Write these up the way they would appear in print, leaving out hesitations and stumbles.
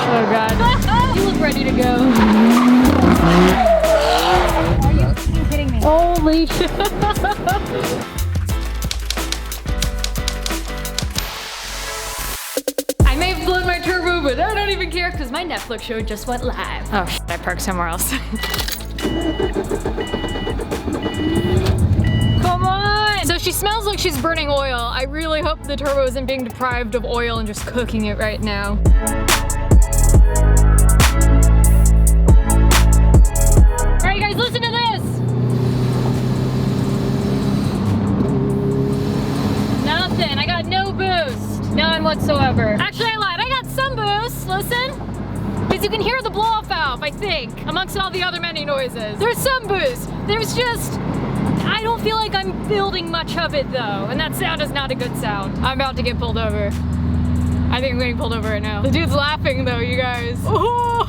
Oh God. You look ready to go. Are you fucking kidding me? Holy shit. I may have blown my turbo, but I don't even care because my Netflix show just went live. Oh shit, I parked somewhere else. Come on! So she smells like she's burning oil. I really hope the turbo isn't being deprived of oil and just cooking it right now. Alright guys, listen to this! Nothing, I got no boost. None whatsoever. Actually, I lied, I got some boost, listen. Because you can hear the blow-off valve, I think, amongst all the other many noises. There's some boost. There's just, I don't feel like I'm building much of it though. And that sound is not a good sound. I'm about to get pulled over. I think I'm getting pulled over right now. The dude's laughing though, you guys. Oh,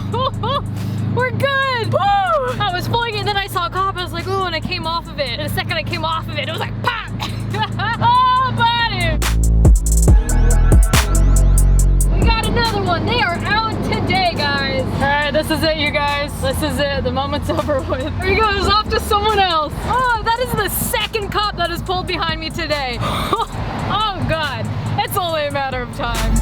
we're good. Woo! I was pulling it and then I saw a cop. I was like, oh, and I came off of it. And the second I came off of it, it was like, pop! Oh, buddy! We got another one. They are out today, guys. All right, this is it, you guys. This is it. The moment's over with. There he goes, off to someone else. Oh, that is the second cop that has pulled behind me today. Oh, God. It's only a matter of time.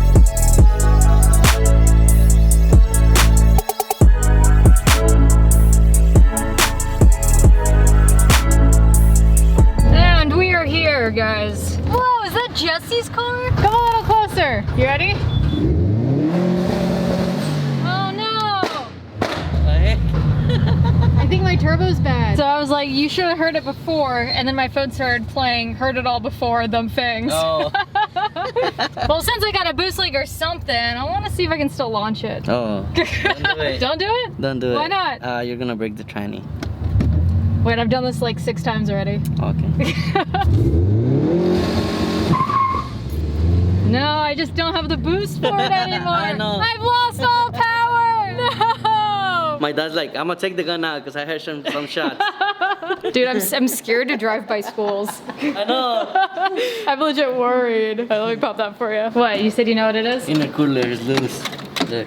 And we are here, guys. Whoa, is that Jesse's car? Come a little closer. You ready? Oh no! I think my turbo's bad. So I was like, you should have heard it before, and then my phone started playing, heard it all before, them things. Oh. Well, since I got a boost leak or something, I want to see if I can still launch it. Oh, don't do it. Don't do it? Don't do it. Why not? You're gonna break the tranny. Wait, I've done this like 6 times already. Okay. No, I just don't have the boost for it anymore. I know. I've lost all power. No. My dad's like, I'm gonna take the gun out because I heard some shots. Dude, I'm scared to drive by schools. I know. I'm legit worried. Right, let me pop that for you. What, you said you know what it is? Inner cooler is loose. There.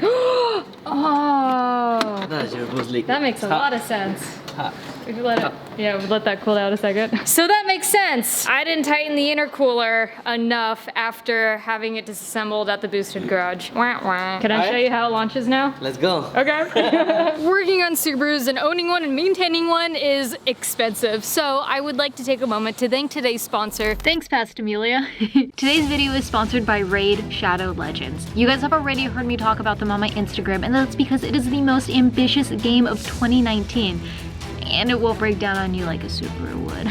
Oh. That's your boost leak. That makes a lot of sense. Hot. We could let it, yeah, we'll let that cool down a second. So that makes sense. I didn't tighten the intercooler enough after having it disassembled at the boosted garage. Wah, wah. Can I show you how it launches now? Let's go. Okay. Working on Subarus and owning one and maintaining one is expensive. So I would like to take a moment to thank today's sponsor. Thanks, Past Amelia. Today's video is sponsored by Raid Shadow Legends. You guys have already heard me talk about them on my Instagram, and that's because it is the most ambitious game of 2019. And it won't break down on you like a Subaru would.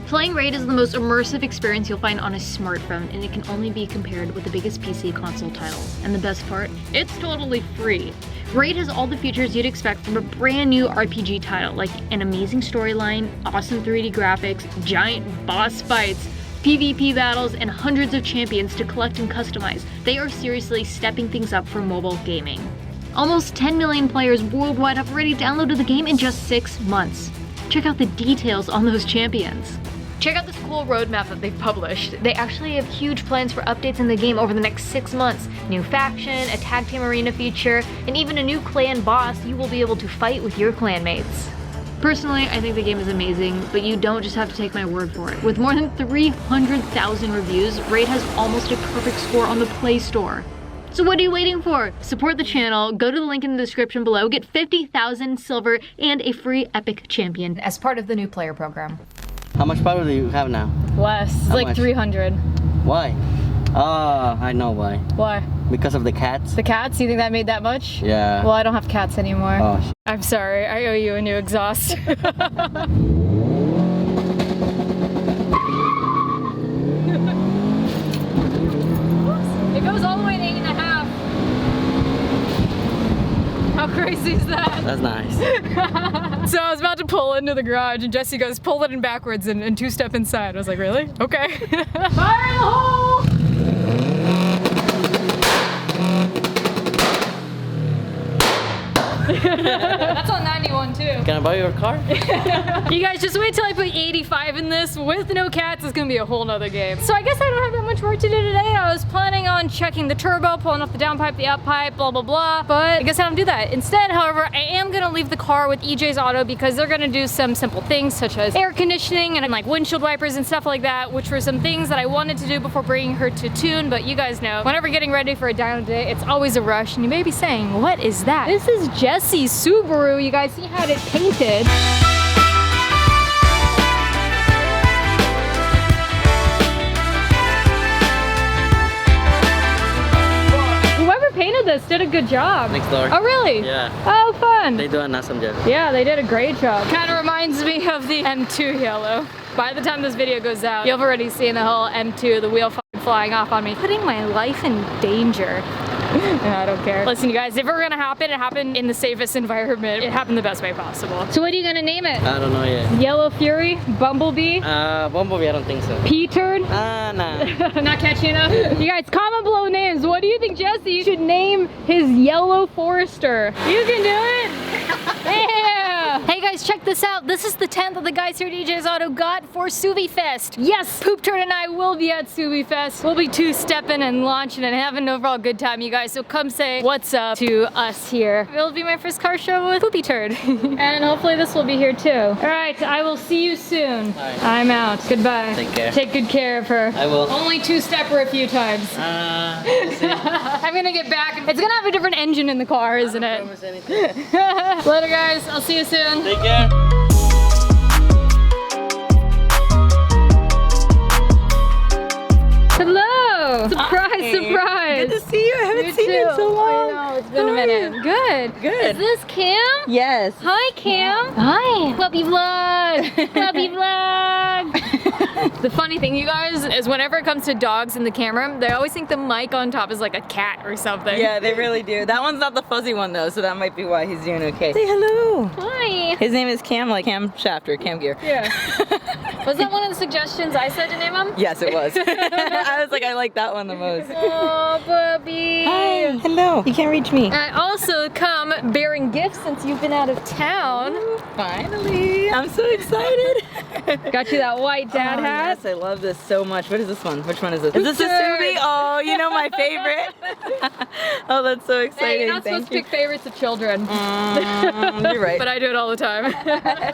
Playing Raid is the most immersive experience you'll find on a smartphone, and it can only be compared with the biggest PC console titles. And the best part, it's totally free. Raid has all the features you'd expect from a brand new RPG title, like an amazing storyline, awesome 3D graphics, giant boss fights, PvP battles, and hundreds of champions to collect and customize. They are seriously stepping things up for mobile gaming. Almost 10 million players worldwide have already downloaded the game in just 6 months. Check out the details on those champions. Check out this cool roadmap that they've published. They actually have huge plans for updates in the game over the next 6 months. New faction, a tag team arena feature, and even a new clan boss you will be able to fight with your clanmates. Personally, I think the game is amazing, but you don't just have to take my word for it. With more than 300,000 reviews, Raid has almost a perfect score on the Play Store. So what are you waiting for? Support the channel, go to the link in the description below, get 50,000 silver and a free epic champion as part of the new player program. How much power do you have now? Less, it's like much? 300. Why? Oh, I know why. Why? Because of the cats? The cats? You think that made that much? Yeah. Well, I don't have cats anymore. Oh, I'm sorry, I owe you a new exhaust. It goes all the way to 8.5. How crazy is that? that's nice. So I was about to pull into the garage and Jesse goes, pull it in backwards and 2-step inside. I was like, really? Okay. Fire in the hole! That's on 91 too. Can I borrow your car? You guys just wait till I put 85 in this with no cats. It's gonna be a whole nother game. So I guess I don't have that much work to do today. I was planning on checking the turbo, pulling off the down pipe, the up pipe, blah, blah, blah. But I guess I don't do that. Instead, however, I am gonna leave the car with EJ's Auto because they're gonna do some simple things such as air conditioning and like windshield wipers and stuff like that, which were some things that I wanted to do before bringing her to tune. But you guys know, whenever getting ready for a dyno day, it's always a rush. And you may be saying, what is that? This is Jesse's Subaru. You guys see how it's painted. Painted this, did a good job. Next door. Oh really? Yeah. Oh fun. They do an awesome job. Yeah, they did a great job. Kind of reminds me of the M2 yellow. By the time this video goes out, you've already seen the whole M2, the wheel flying off on me. Putting my life in danger. No, I don't care. Listen, you guys, if it were gonna happen, it happened in the safest environment. It happened the best way possible. So what are you gonna name it? I don't know yet. Yellow Fury? Bumblebee? Bumblebee, I don't think so. P-turn? Nah. Not catchy enough? You guys, comment below names. What do you think Jesse should name his Yellow Forester? You can do it! Yeah! Hey guys, check this out. This is the tent that the guys here at EJ's Auto got for Subi Fest. Yes, Poop Turd and I will be at Subi Fest. We'll be two-stepping and launching and having an overall good time, you guys. So come say what's up to us here. It'll be my first car show with Poopy Turd. And hopefully this will be here too. All right, I will see you soon. Right. I'm out. Goodbye. Take care. Take good care of her. I will. Only two-stepper a few times. We'll see. I'm gonna get back. It's gonna have a different engine in the car, isn't it? Promise anything. Later guys, I'll see you soon. Take care. Hello! Surprise, Hi. surprise! Good to see you. I haven't You seen you in too. so long. I know, it's been a How are minute. you? Good. Good. Is this Cam? Yes. Hi, Cam. Hi. Puppy vlog. Puppy vlog. The funny thing, you guys, is whenever it comes to dogs in the camera, they always think the mic on top is like a cat or something. Yeah, they really do. That one's not the fuzzy one though, so that might be why he's doing okay. Say hello. Hi. His name is Cam, like Cam Shaft or Cam Gear. Yeah. Was that one of the suggestions I said to name him? Yes, it was. I was like, I like that one the most. Oh, puppy. Hi. Hello. You can't reach me. I also come bearing gifts since you've been out of town. Finally. I'm so excited. Got you that white dad hat. Yes, I love this so much. What is this one? Which one is this? Is this a Subi? Oh, you know my favorite. Oh, that's so exciting. Hey, you're not supposed to pick favorites of children. You're right. But I do it all the time.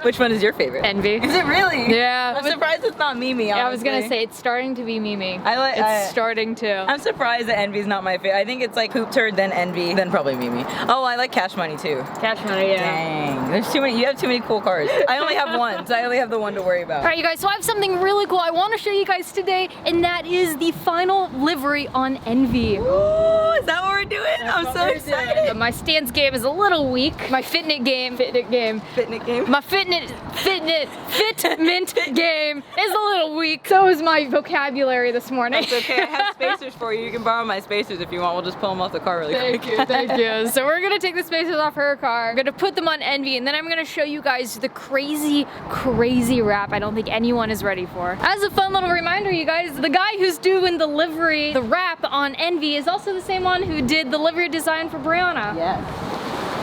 Which one is your favorite? Envy. Is it really? Yeah. I'm surprised it's not Mimi. Yeah, I was gonna honestly. say, it's starting to be Mimi. It's It's starting to. I'm surprised that Envy's not my favorite. I think it's like Poop Turd, then Envy, then probably Mimi. Oh, I like Cash Money too. Cash Money, yeah. Dang, there's too many. You have too many cool cars. I only have one, so I only have the one to worry about. All right, you guys, so I have something really cool I want to show you guys today, and that is the final livery on Envy. Ooh, is that what we're doing? I'm so excited. My stance game is a little weak. My fitment game. Fitment game. My fitment game is a little weak. So is my vocabulary this morning. It's okay. I have spacers for you. You can borrow my spacers if you want. We'll just pull them off the car really quick. Thank you. So we're gonna take the spacers off her car. I'm gonna put them on Envy, and then I'm gonna show you guys the crazy wrap I don't think anyone is ready for. As a fun little reminder, you guys, the guy who's doing the livery, the wrap on Envy is also the same one who did the livery design for Brianna. Yes.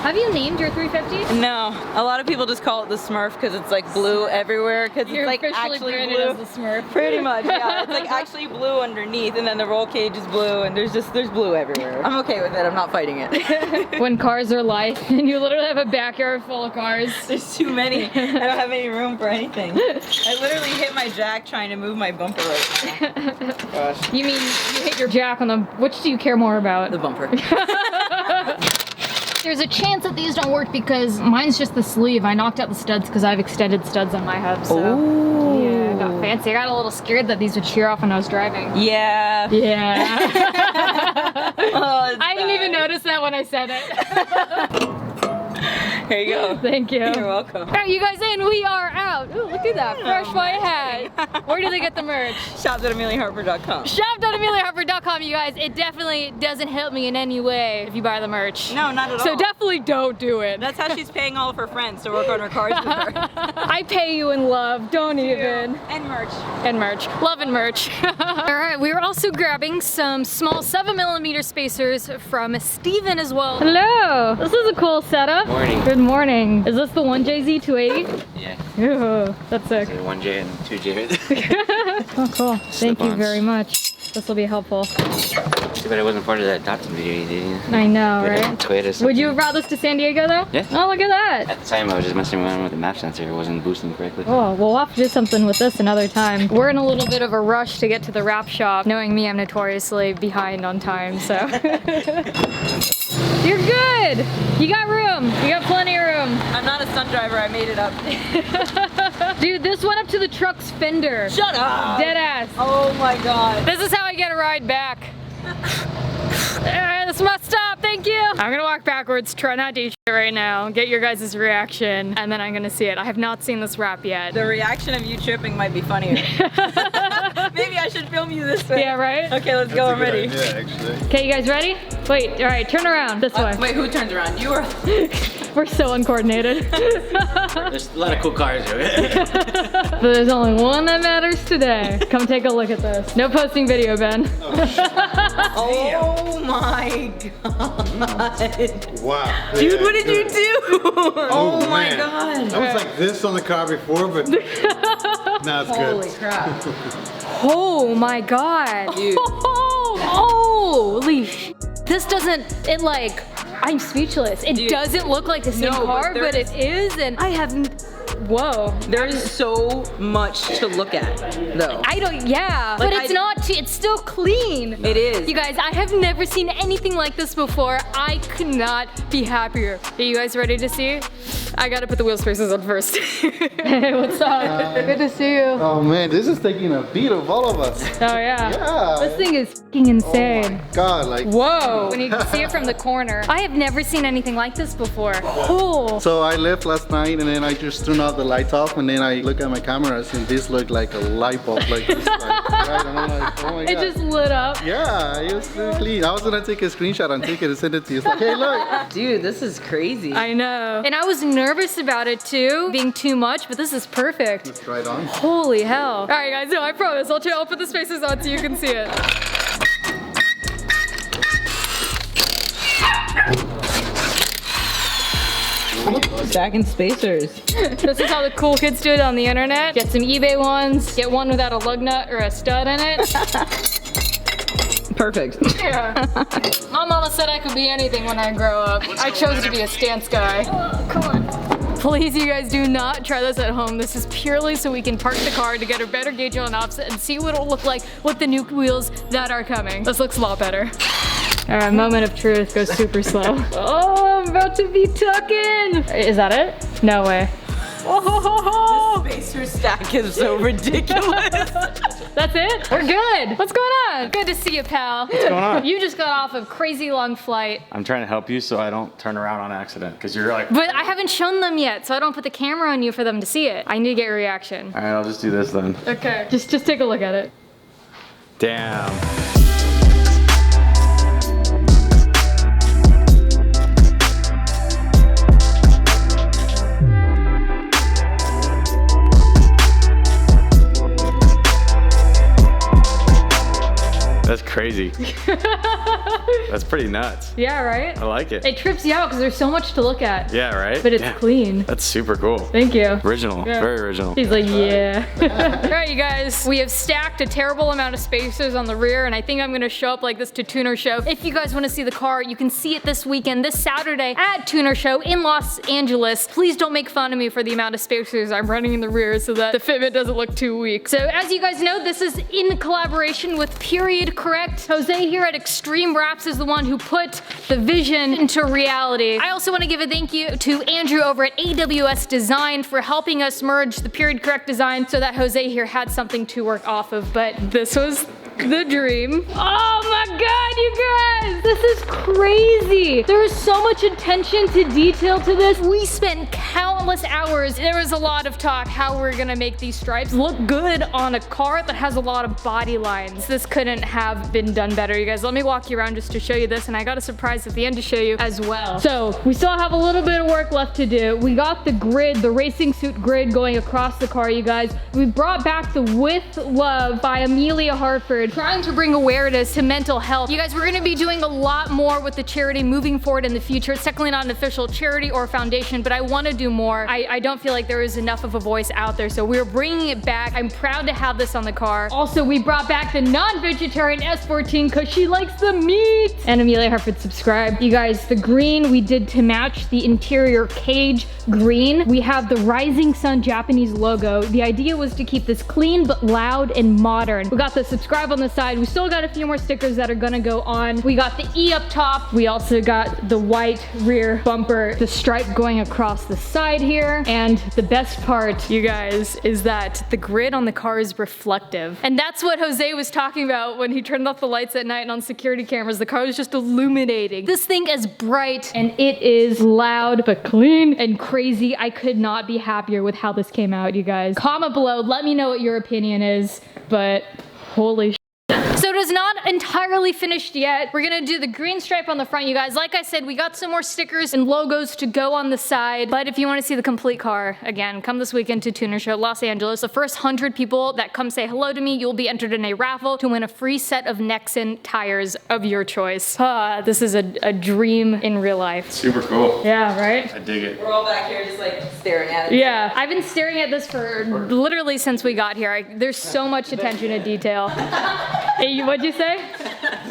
Have you named your 350? No, a lot of people just call it the Smurf because it's like blue everywhere because it's like officially actually branded blue. as the Smurf. Pretty much, yeah. It's like actually blue underneath, and then the roll cage is blue, and there's blue everywhere. I'm okay with it. I'm not fighting it. When cars are life, and you literally have a backyard full of cars. There's too many. I don't have any room for anything. I literally hit my jack trying to move my bumper right now. Gosh. You mean you hit your jack on the, which do you care more about? The bumper. There's a chance that these don't work because mine's just the sleeve. I knocked out the studs because I have extended studs on my hub, so yeah, I got fancy. I got a little scared that these would shear off when I was driving. Yeah. Yeah. Oh, I didn't even notice that when I said it. There you go. Thank you. You're welcome. All right, you guys, and we are out. Ooh, look at that fresh white hat. Where do they get the merch? Shop.ameliaharper.com. Shop.ameliaharper.com, you guys. It definitely doesn't help me in any way if you buy the merch. No, not at all. So definitely don't do it. That's how she's paying all of her friends to work on her cars with her. I pay you in love, don't even. And merch. And merch. Love and merch. Alright, we were also grabbing some small 7mm spacers from Steven as well. Hello! This is a cool setup. Morning. Good morning. Is this the 1JZ 280? Yeah. Ooh, that's sick. So 1J and 2J. Oh, cool. Thank you Slip-ons. very much. This will be helpful. Too bad I wasn't part of that Datsun video you did. I know, Get a right? Toyota something. Would you have brought this to San Diego though? Yeah. Oh, look at that. At the time, I was just messing around with the map sensor. It wasn't boosting correctly. Oh, well, we'll have to do something with this another time. We're in a little bit of a rush to get to the wrap shop. Knowing me, I'm notoriously behind on time, so. You're good. You got room. You got plenty of room. I'm not a stunt driver, I made it up. Dude, this went up to the truck's fender. Shut up! Dead ass. Oh my god. This is how I get a ride back. This must stop, thank you. I'm gonna walk backwards, try not to eat shit right now, get your guys' reaction, and then I'm gonna see it. I have not seen this wrap yet. The reaction of you tripping might be funnier. Maybe I should film you this way. Yeah, right? Okay, let's go, I'm ready. Yeah, actually. Okay, you guys ready? Wait, all right, turn around this way. Wait, who turns around? You or? We're so uncoordinated. There's a lot of cool cars here. But there's only one that matters today. Come take a look at this. No posting video, Ben. Oh my god. Wow. Dude, Yeah, what did you good. do? Oh my man. god. I was like this on the car before, but now it's Holy good. crap. Oh my god. Dude. Holy sh. This doesn't, it like, I'm speechless. It Dude. doesn't look like the same No, but car, but there's- it is, and I haven't, whoa. There is so much to look at, though. I don't, yeah, Like, but it's it's still clean. It is. You guys, I have never seen anything like this before. I could not be happier. Are you guys ready to see? I gotta put the wheel spacers on first. Hey, what's up? Good to see you. Oh man, this is taking a beat of all of us. Oh yeah. Yeah. This thing is fucking insane. God, like. Whoa. When you can see it from the corner. I have never seen anything like this before. Oh. So I left last night and then I just turned out the lights off and then I look at my cameras and this looked like a light bulb, like this, like, right? And I'm like, oh my It god. just lit up. Yeah, it was really clean. I was gonna take a screenshot and take it and send it to you. It's like, hey, look. Dude, this is crazy. I know. And I was nervous about it too, being too much, but this is perfect. Let's try it on. Holy hell. All right guys, no, I promise. I'll put the spacers on so you can see it. Stacking spacers. This is how the cool kids do it on the internet. Get some eBay ones, get one without a lug nut or a stud in it. Perfect. Yeah. My mama said I could be anything when I grow up. I chose to be a stance guy. Oh, come on. Please, you guys do not try this at home. This is purely so we can park the car to get a better gauge on offset and see what it'll look like with the new wheels that are coming. This looks a lot better. All right, moment of truth, goes super slow. Oh, I'm about to be tucking. Is that it? No way. Oh, Spacer stack is so ridiculous. that's it? We're good. What's going on? Good to see you, pal. What's going on? You just got off a crazy long flight. I'm trying to help you so I don't turn around on accident because you're like, But I haven't shown them yet, so I don't put the camera on you for them to see it. I need to get your reaction. all right, I'll just do this then. Okay. Just take a look at it. Damn. That's crazy. That's pretty nuts. Yeah, right? I like it. It trips you out because there's so much to look at. Yeah, right? But it's Yeah. clean. That's super cool. Thank you. Original, Yeah. very original. He's like, yeah. All right, you guys, we have stacked a terrible amount of spacers on the rear, and I think I'm gonna show up like this to Tuner Show. If you guys wanna see the car, you can see it this weekend, this Saturday at Tuner Show in Los Angeles. Please don't make fun of me for the amount of spacers I'm running in the rear so that the fitment doesn't look too weak. So as you guys know, this is in collaboration with Period Correct. Jose here at Extreme Wraps is the one who put the vision into reality. I also want to give a thank you to Andrew over at AWS Design for helping us merge the Period Correct design so that Jose here had something to work off of. But this was The dream. Oh my God, you guys. This is crazy. There is so much attention to detail to this. We spent countless hours. There was a lot of talk how we're gonna make these stripes look good on a car that has a lot of body lines. This couldn't have been done better, you guys. Let me walk you around just to show you this, and I got a surprise at the end to show you as well. So we still have a little bit of work left to do. We got the grid, the racing suit grid going across the car, you guys. We brought back the With Love by Amelia Hartford, trying to bring awareness to mental health. You guys, we're gonna be doing a lot more with the charity moving forward in the future. It's technically not an official charity or foundation, but I wanna do more. I don't feel like there is enough of a voice out there, so we're bringing it back. I'm proud to have this on the car. Also, we brought back the non-vegetarian S14 because she likes the meat. And Amelia Hartford subscribed. You guys, the green we did to match the interior cage green. We have the Rising Sun Japanese logo. The idea was to keep this clean but loud and modern. We got the subscribe on the side. We still got a few more stickers that are gonna go on. We got the E up top. We also got the white rear bumper, the stripe going across the side here. And the best part, you guys, is that the grid on the car is reflective. And that's what Jose was talking about when he turned off the lights at night and on security cameras. The car was just illuminating. This thing is bright and it is loud but clean and crazy. I could not be happier with how this came out, you guys. Comment below, let me know what your opinion is, but holy shit. So it is not entirely finished yet. We're gonna do the green stripe on the front, you guys. Like I said, we got some more stickers and logos to go on the side. But if you wanna see the complete car, again, come this weekend to Tuner Show, Los Angeles. The first 100 people that come say hello to me, you'll be entered in a raffle to win a free set of Nexen tires of your choice. This is a dream in real life. Super cool. Yeah, right? I dig it. We're all back here just like staring at it. Yeah, I've been staring at this for literally since we got here. There's so much attention to detail. Hey, what'd you say?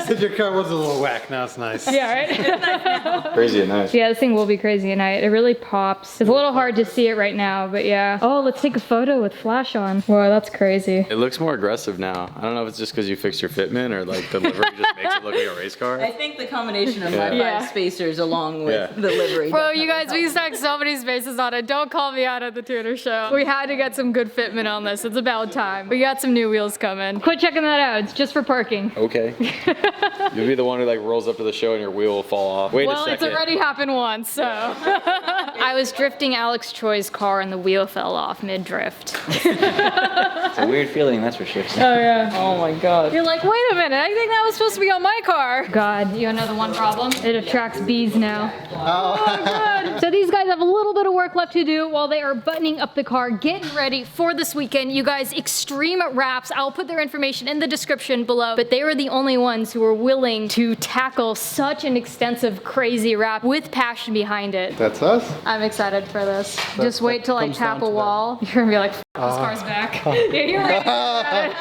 Said your car was a little whack, now it's nice. Yeah, right? Crazy at night. Yeah, this thing will be crazy at night. It really pops. It's a little hard to see it right now, but yeah. Oh, let's take a photo with flash on. Whoa, that's crazy. It looks more aggressive now. I don't know if it's just because you fixed your fitment or like the livery just makes it look like a race car. I think the combination of Yeah. my Yeah. 5 spacers along with Yeah. the livery. Bro, you definitely guys, we helped. stuck so many spaces on it. Don't call me out at the tuner show. We had to get some good fitment on this. It's about time. We got some new wheels coming. Quit checking that out. It's just for parking. Okay. You'll be the one who like rolls up to the show and your wheel will fall off. Wait a Well, second. it's already happened once, so. I was drifting Alex Choi's car and the wheel fell off mid-drift. It's a weird feeling, that's for sure. Oh yeah. Oh my god. You're like, wait a minute, I think that was supposed to be on my car. God, you know the one problem? It attracts bees now. Oh God. So these guys have a little bit of work left to do while they are buttoning up the car, getting ready for this weekend. You guys, Extreme Wraps, I'll put their information in the description below, but they were the only ones who were willing to tackle such an extensive, crazy wrap with passion behind it. That's us. I'm excited for this. Just wait till I comes tap down a to wall. You're gonna be like, this car's back. Yeah, you're right.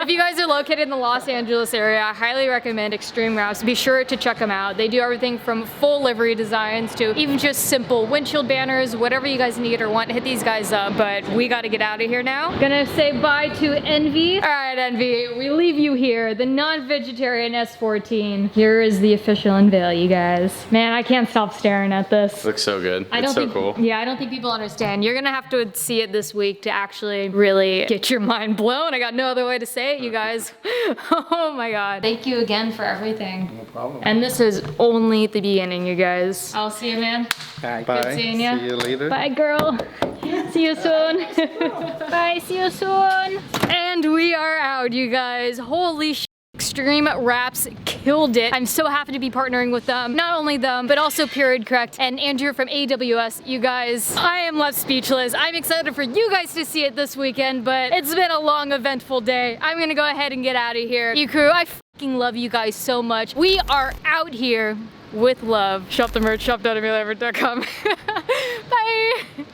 If you guys are located in the Los Angeles area, I highly recommend Extreme Wraps. Be sure to check them out. They do everything from full livery designs to even just simple windshield banners, whatever you guys need or want, hit these guys up. But we gotta get out of here now. Gonna say bye to Envy. All right, Envy, we leave you here, the non-vegetarian S14. Here is the official unveil, you guys. Man, I can't stop staring at this. Looks so good. I don't It's so think, cool. Yeah, I don't think people understand. You're gonna have to see it this week to actually really get your mind blown. I got no other way to say it, you guys. Oh my God. Thank you again for everything. No problem. And this is only the beginning, you guys. I'll see you, man. Bye. seeing ya. See you later. Bye, girl. See you soon. Bye, see you soon. And we are out, you guys. Holy shit. Extreme Wraps killed it. I'm so happy to be partnering with them. Not only them, but also Period Correct and Andrew from AWS. You guys, I am left speechless. I'm excited for you guys to see it this weekend, but it's been a long, eventful day. I'm gonna go ahead and get out of here. Ecrew, I fucking love you guys so much. We are out here with love. Shop the merch, shop.ameliaeverett.com. Bye.